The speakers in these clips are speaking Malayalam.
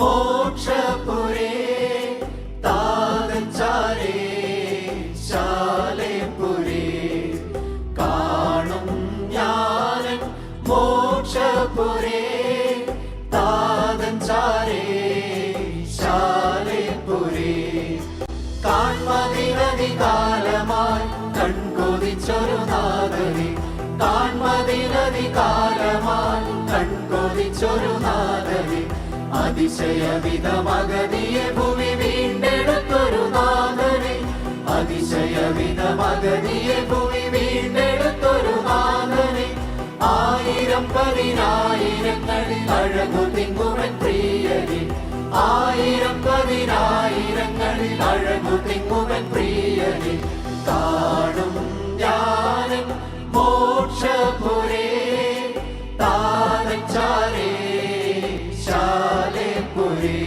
മോക്ഷപുരേ താതൻചാരേ ശാലേപുരേ കാണും ഞാനൻ മോക്ഷപുരേ താതൻചാരേ ശാലേപുരേ കാൺമതിനധികാലമായി കൺകൊതിച്ചൊരു നാഥനെ കാൺമതിനധികാലമായി കൺകൊതിച്ചൊരു നാഥനെ അതിശയവിധമഗതിയെ ഭൂമി വീണ്ടെടുത്തൊരു നാഥനെ അതിശയവിധമഗതിയെ ഭൂമി വീണ്ടെടുത്തൊരു നാഥനെ ആയിരം പതിനായിരങ്ങളിൽ അഴകു തിങ്ങുവൻ പ്രിയനെ ആയിരം പതിനായിരങ്ങളിൽ അഴകു തിങ്ങുവൻ പ്രിയനെ കാണും ഞാനും മോക്ഷപുരേ താതൻചാരേ ശാലേപുരേ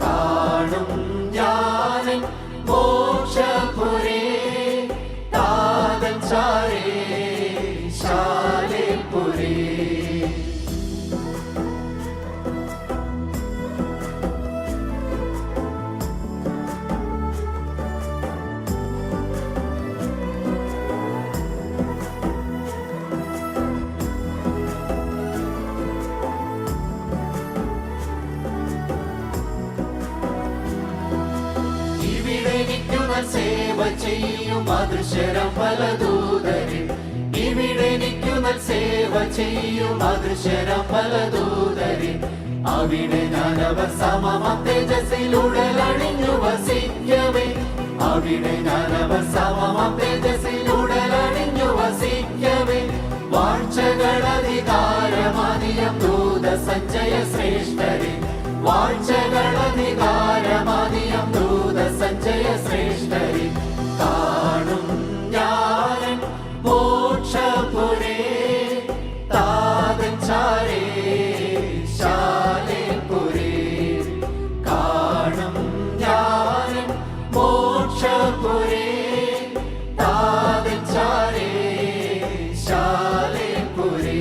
കാണും ഞാനും മോക്ഷപുരേ താതൻചാരേ ശാലേപുരേ. സേവ ചെയ്യും അദൃശ്യരം പല ദൂതരെ ഇവിടെ നിൽക്കുന്ന സേവ ചെയ്യും അദൃശ്യരം പല ദൂതരെ അവിടെ ഞാനവർ സമമം തേജസ്സിലുടലണിഞ്ഞു വസിക്കവേ അവിടെ ഞാനവർ സമമം തേജസ്സിലുടലണിഞ്ഞു വസിക്കവേ വാഴ്ചകളധികാരമതിയം ദൂത സഞ്ജയ ശ്രേഷ്ഠരെ വാഴ്ചകളധികാരമതിയം ദൂത സഞ്ജയ ശ്രേഷ്ഠരെ കാണും ഞാനൻ മോക്ഷപുരേ താതൻചാരേ ശാലേപുരേ കാണും ഞാനൻ മോക്ഷപുരേ താതൻചാരേ ശാലേപുരേ.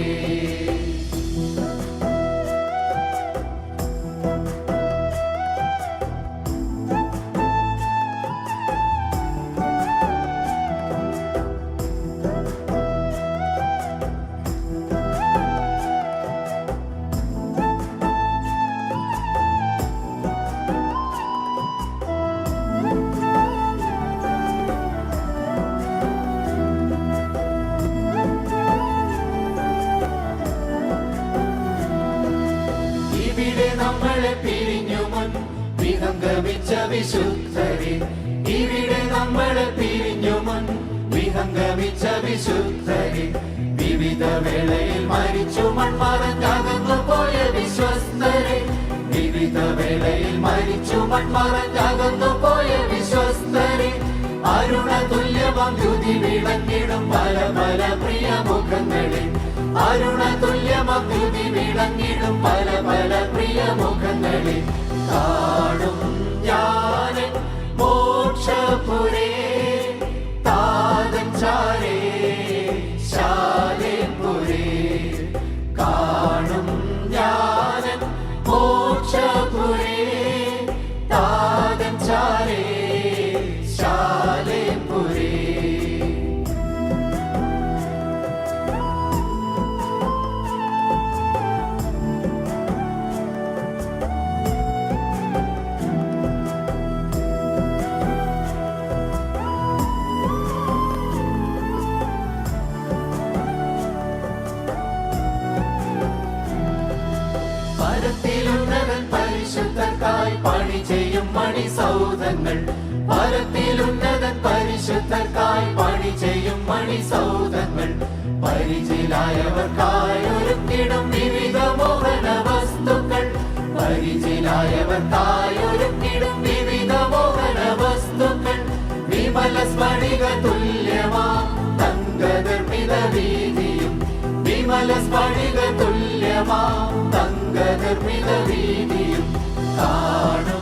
നമ്മളെ പിരിഞ്ഞു മുൻ വിഹംഗമിച്ച വിശുദ്ധരെ ഇവിടെ നമ്മളെ പിരിഞ്ഞു മുൻ വിഹംഗമിച്ച വിശുദ്ധരെ വിവിധ വേളയിൽ മരിച്ചു മൺമറഞ്ഞകന്നു പോയ വിശ്വസ്തരെ വിവിധ വേളയിൽ മരിച്ചു മൺമറഞ്ഞകന്നു പോയ വിശ്വസ്തരെ അരുണ തുല്യമാം ദ്യുതി വിളങ്ങിടും പല പല പ്രിയ മുഖങ്ങളെ അരുണ തുല്യമാം ദ്യുതി വിളങ്ങിടും പല പല പ്രിയ മുഖങ്ങളെ കാണും ഞാനൻ മോക്ഷപുരേ താതൻചാരേ ശാലേപുരേ കാണും ഞാനൻ മോക്ഷപുരേ താതൻചാരേ ശാലേപുരേ. പരത്തിലുന്നതൻ പരിശുദ്ധർക്കായി പണി ചെയ്യും മണിസൗധങ്ങൾ പരത്തിലുന്നതൻ പരിശുദ്ധർക്കായി പണി ചെയ്യും മണിസൗധങ്ങൾ പരിചിലായവർക്കായി ഒരുക്കിടും വിവിധ മോഹന വസ്തുക്കൾ പരിചിലായവർക്കായി ഒരുക്കിടും വിവിധ മോഹന വസ്തുക്കൾ വിമല സ്ഫടിക തുല്യമാ തങ്കനിർമ്മിത വീതിയും വിമല സ്ഫടിക തുല്യമാ തങ്കനിർമ്മിത വീതിയും കാണും